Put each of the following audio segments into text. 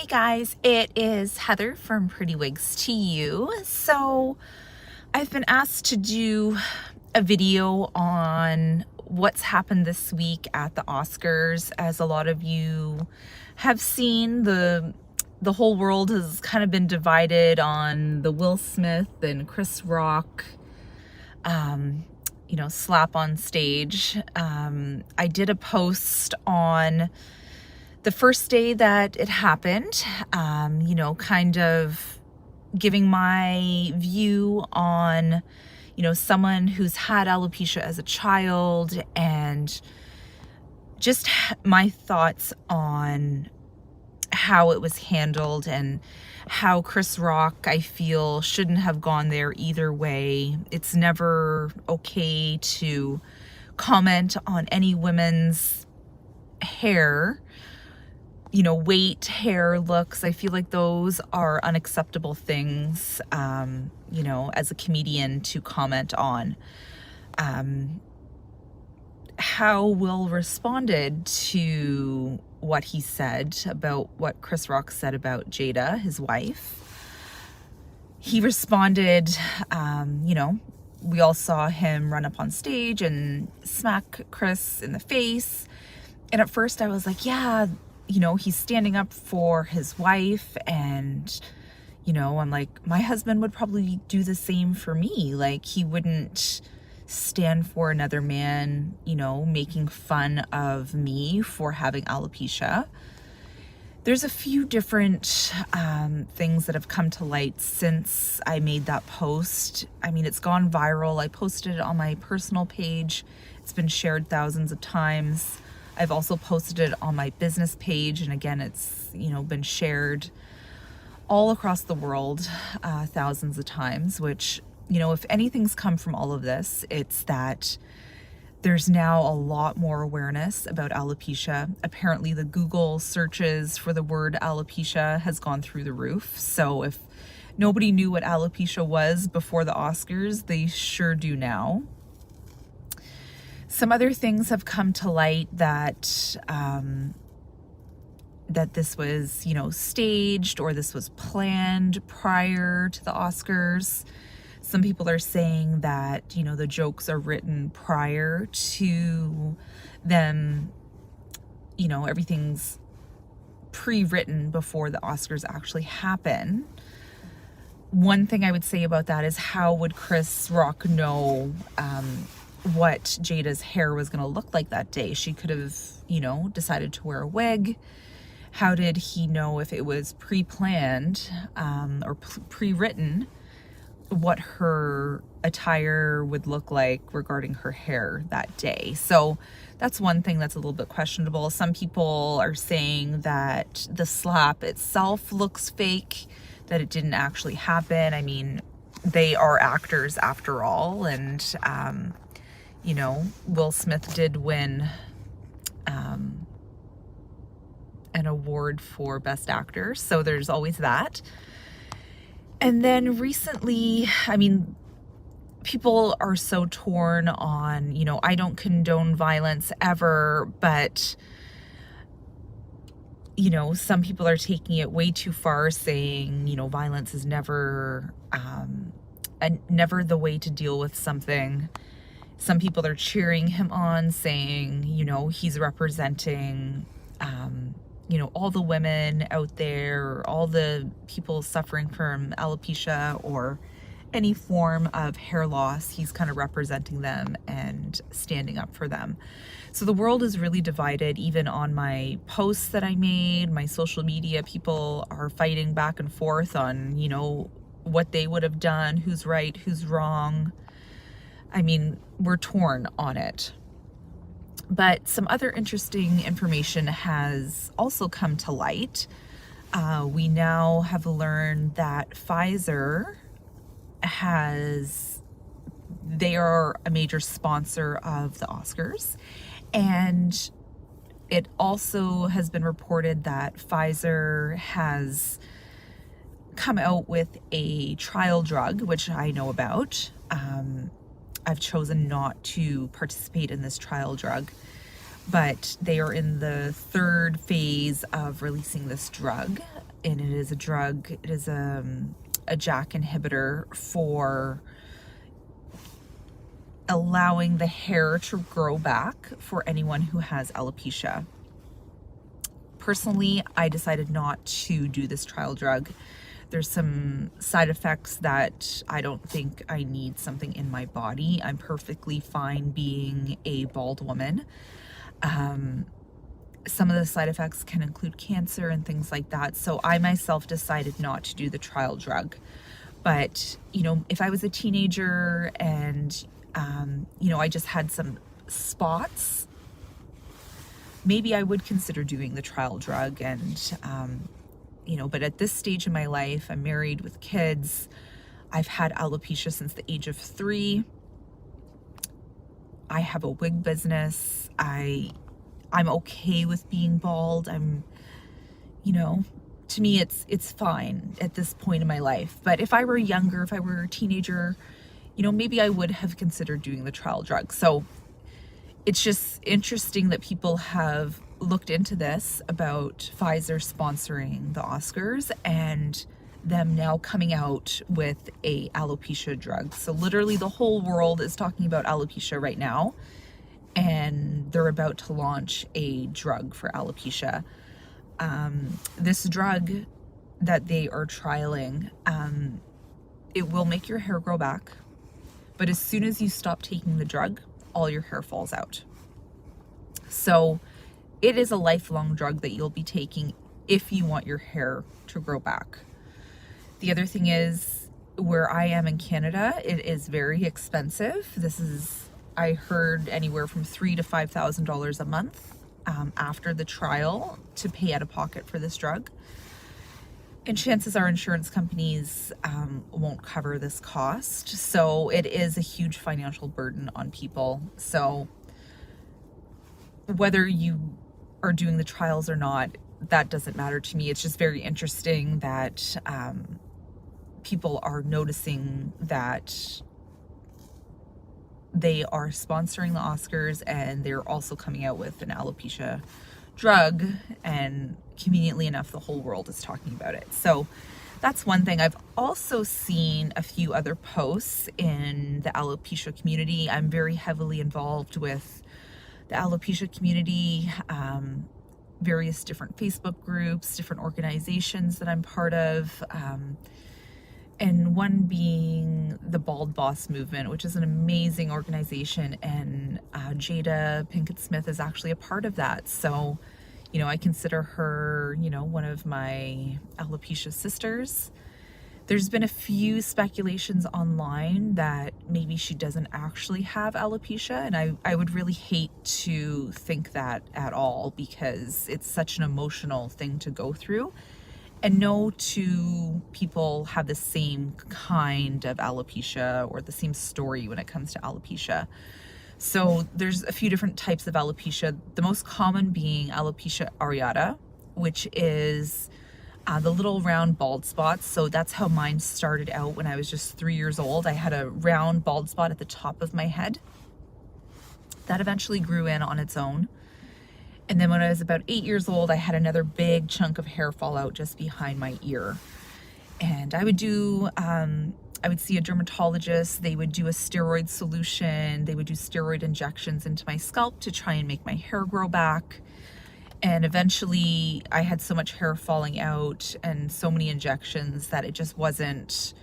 guys, it is Heather from Pretty Wigs to You. So I've been asked to do a video on what's happened this week at the Oscars. As a lot of you have seen, the whole world has kind of been divided on the Will Smith and Chris Rock slap on stage. I did a post on the first day that it happened, kind of giving my view on, someone who's had alopecia as a child, and just my thoughts on how it was handled and how Chris Rock, I feel, shouldn't have gone there either way. It's never okay to comment on any women's hair, weight, hair, looks. I feel like those are unacceptable things, as a comedian to comment on. How Will responded to what he said about what Chris Rock said about Jada, his wife. He responded, we all saw him run up on stage and smack Chris in the face. And at first I was like, yeah, he's standing up for his wife. And, I'm like, my husband would probably do the same for me. Like, he wouldn't stand for another man, making fun of me for having alopecia. There's a few different things that have come to light since I made that post. I mean, it's gone viral. I posted it on my personal page. It's been shared thousands of times. I've also posted it on my business page, and again, it's, been shared all across the world thousands of times, which, if anything's come from all of this, it's that there's now a lot more awareness about alopecia. Apparently the Google searches for the word alopecia has gone through the roof. So if nobody knew what alopecia was before the Oscars, they sure do now. Some other things have come to light that that this was, staged, or this was planned prior to the Oscars. Some people are saying that, the jokes are written prior to them, everything's pre-written before the Oscars actually happen. One thing I would say about that is, how would Chris Rock know what Jada's hair was going to look like that day? She could have, decided to wear a wig. How did he know if it was pre-planned or pre-written what her attire would look like regarding her hair that day? So that's one thing that's a little bit questionable. Some people are saying that the slap itself looks fake, that it didn't actually happen. I mean, they are actors after all, and Will Smith did win an award for Best Actor, so there's always that. And then recently, people are so torn on, I don't condone violence ever, but, some people are taking it way too far, saying, violence is never the way to deal with something. Some people are cheering him on, saying, he's representing, all the women out there, all the people suffering from alopecia or any form of hair loss. He's kind of representing them and standing up for them. So the world is really divided. Even on my posts that I made, my social media, people are fighting back and forth on, what they would have done, who's right, who's wrong. We're torn on it. But some other interesting information has also come to light. We now have learned that Pfizer they are a major sponsor of the Oscars. And it also has been reported that Pfizer has come out with a trial drug, which I know about. I've chosen not to participate in this trial drug, but they are in the third phase of releasing this drug. and it is a drug. It is a JAK inhibitor for allowing the hair to grow back for anyone who has alopecia. Personally, I decided not to do this trial drug. There's some side effects that I don't think I need something in my body. I'm perfectly fine being a bald woman. Some of the side effects can include cancer and things like that. So I myself decided not to do the trial drug. But, you know, if I was a teenager and, you know, I just had some spots, maybe I would consider doing the trial drug. And, you know, but at this stage in my life, I'm married with kids. I've had alopecia since the age of 3. I have a wig business. I'm okay with being bald. You know, to me, it's fine at this point in my life. But if I were younger, if I were a teenager, you know, maybe I would have considered doing the trial drug. So it's just interesting that people have looked into this about Pfizer sponsoring the Oscars and them now coming out with a alopecia drug. So literally the whole world is talking about alopecia right now, and they're about to launch a drug for alopecia. This drug that they are trialing, it will make your hair grow back, but as soon as you stop taking the drug, all your hair falls out. So it is a lifelong drug that you'll be taking if you want your hair to grow back. The other thing is, where I am in Canada, it is very expensive. This is, I heard, anywhere from $3,000 to $5,000 a month after the trial to pay out of pocket for this drug. And chances are insurance companies won't cover this cost. So it is a huge financial burden on people. So whether you are doing the trials or not, that doesn't matter to me. It's just very interesting that people are noticing that they are sponsoring the Oscars and they're also coming out with an alopecia drug, and conveniently enough, the whole world is talking about it. So that's one thing. I've also seen a few other posts in the alopecia community. I'm very heavily involved with the alopecia community, various different Facebook groups, different organizations that I'm part of, and one being the Bald Boss Movement, which is an amazing organization, and Jada Pinkett Smith is actually a part of that. So, you know, I consider her, you know, one of my alopecia sisters. There's been a few speculations online that maybe she doesn't actually have alopecia, and I would really hate to think that at all, because it's such an emotional thing to go through. And no two people have the same kind of alopecia or the same story when it comes to alopecia. So there's a few different types of alopecia, the most common being alopecia areata, which is the little round bald spots. So that's how mine started out when I was just 3 years old. I had a round bald spot at the top of my head that eventually grew in on its own. And then when I was about 8 years old, I had another big chunk of hair fall out just behind my ear. And I would see a dermatologist. They would do a steroid solution. They would do steroid injections into my scalp to try and make my hair grow back. And eventually I had so much hair falling out and so many injections that it just wasn't,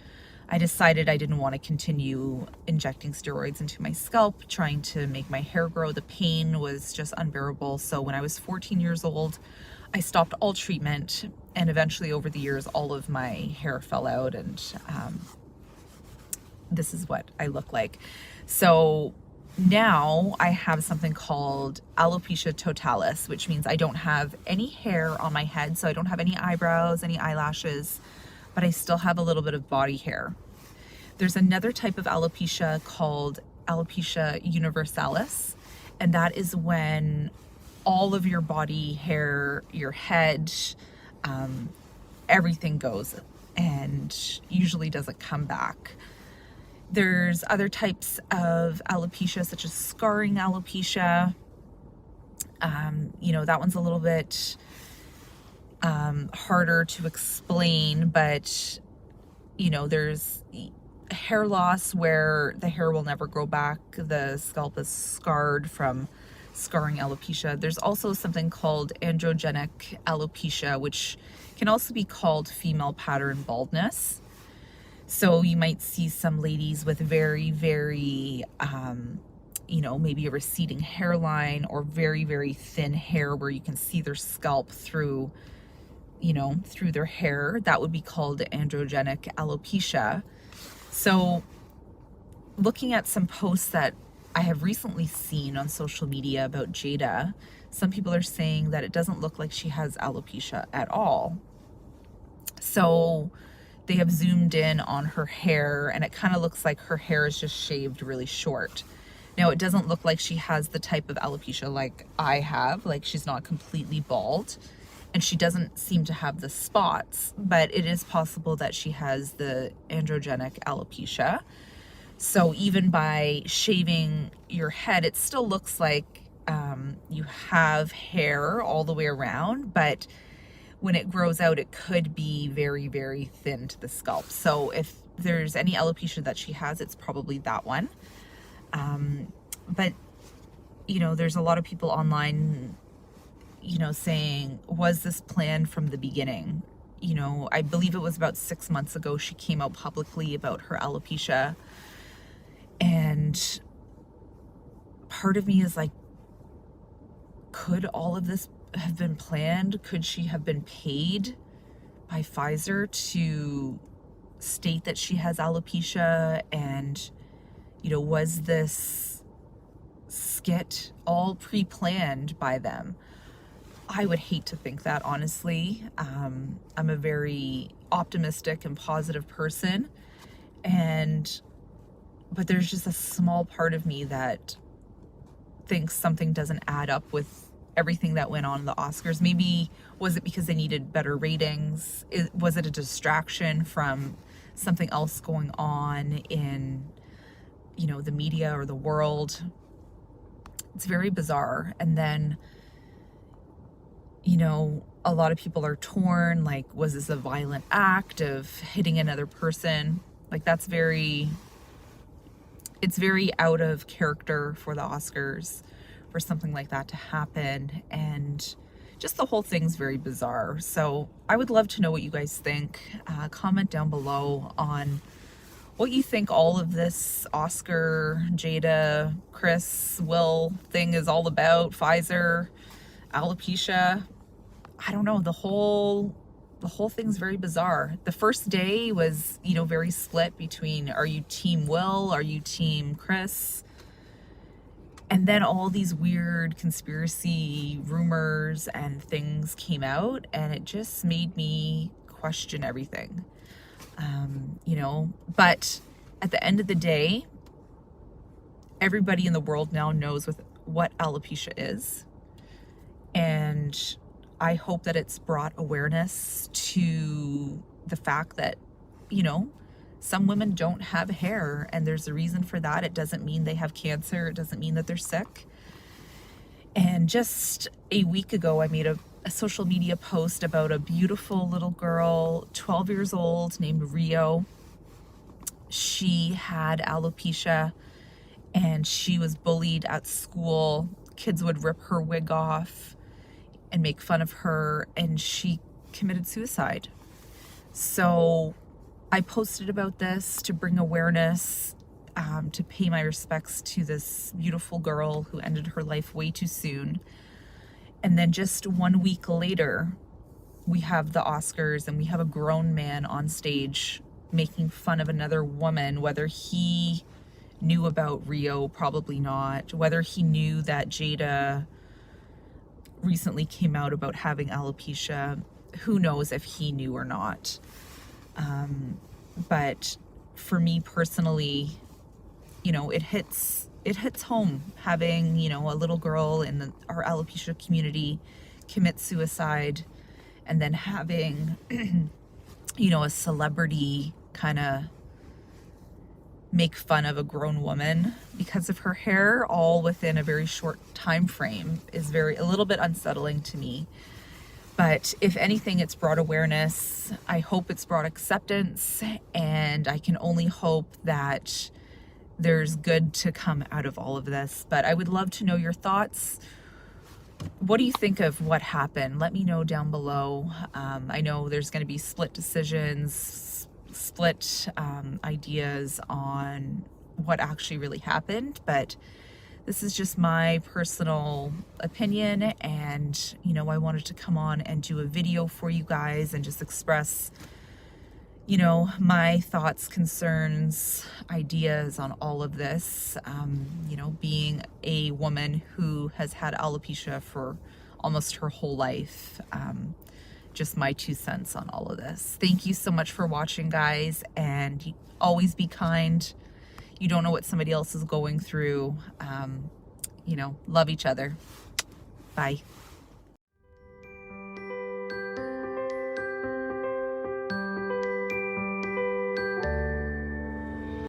I decided I didn't want to continue injecting steroids into my scalp, trying to make my hair grow. The pain was just unbearable. So when I was 14 years old, I stopped all treatment, and eventually over the years, all of my hair fell out, and this is what I look like. So now I have something called alopecia totalis, which means I don't have any hair on my head. So I don't have any eyebrows, any eyelashes, but I still have a little bit of body hair. There's another type of alopecia called alopecia universalis, and that is when all of your body hair, your head, everything goes and usually doesn't come back. There's other types of alopecia, such as scarring alopecia. You know, that one's a little bit harder to explain, but there's hair loss where the hair will never grow back. The scalp is scarred from scarring alopecia. There's also something called androgenic alopecia, which can also be called female pattern baldness. So you might see some ladies with very, very, maybe a receding hairline or very, very thin hair where you can see their scalp through their hair. That would be called androgenic alopecia. So looking at some posts that I have recently seen on social media about Jada, some people are saying that it doesn't look like she has alopecia at all. So they have zoomed in on her hair, and it kind of looks like her hair is just shaved really short. Now, it doesn't look like she has the type of alopecia like I have, like she's not completely bald, and she doesn't seem to have the spots, but it is possible that she has the androgenic alopecia. So even by shaving your head, it still looks like you have hair all the way around, but when it grows out, it could be very, very thin to the scalp. So if there's any alopecia that she has, it's probably that one. But, there's a lot of people online, saying, was this planned from the beginning? I believe it was about 6 months ago she came out publicly about her alopecia. And part of me is like, could all of this have been planned? Could she have been paid by Pfizer to state that she has alopecia? And, was this skit all pre-planned by them? I would hate to think that, honestly. I'm a very optimistic and positive person, but there's just a small part of me that thinks something doesn't add up with everything that went on in the Oscars. Maybe was it because they needed better ratings? Was it a distraction from something else going on in, the media or the world? It's very bizarre. And then, a lot of people are torn. Like, was this a violent act of hitting another person? Like, it's very out of character for the Oscars for something like that to happen. And just the whole thing's very bizarre. So I would love to know what you guys think. Comment down below on what you think all of this Oscar, Jada, Chris, Will thing is all about. Pfizer, alopecia. I don't know. The whole thing's very bizarre. The first day was, very split between, are you team Will? Are you team Chris? And then all these weird conspiracy rumors and things came out, and it just made me question everything. But at the end of the day, everybody in the world now knows what alopecia is. And I hope that it's brought awareness to the fact that, some women don't have hair, and there's a reason for that. It doesn't mean they have cancer. It doesn't mean that they're sick. And just a week ago, I made a social media post about a beautiful little girl, 12 years old, named Rio. She had alopecia, and she was bullied at school. Kids would rip her wig off and make fun of her, and she committed suicide. So I posted about this to bring awareness, to pay my respects to this beautiful girl who ended her life way too soon. And then just 1 week later, we have the Oscars, and we have a grown man on stage making fun of another woman, whether he knew about Rio, probably not, whether he knew that Jada recently came out about having alopecia, who knows if he knew or not. But for me personally, it hits home having, a little girl in our alopecia community commit suicide, and then having, a celebrity kind of make fun of a grown woman because of her hair, all within a very short time frame, is a little bit unsettling to me. But if anything, it's brought awareness. I hope it's brought acceptance, and I can only hope that there's good to come out of all of this. But I would love to know your thoughts. What do you think of what happened? Let me know down below. I know there's going to be split decisions, split ideas on what actually really happened, but this is just my personal opinion, and you know, I wanted to come on and do a video for you guys and just express, you know, my thoughts, concerns, ideas on all of this. You know, being a woman who has had alopecia for almost her whole life, just my 2 cents on all of this. Thank you so much for watching, guys, and always be kind. You don't know what somebody else is going through. You know, love each other. Bye.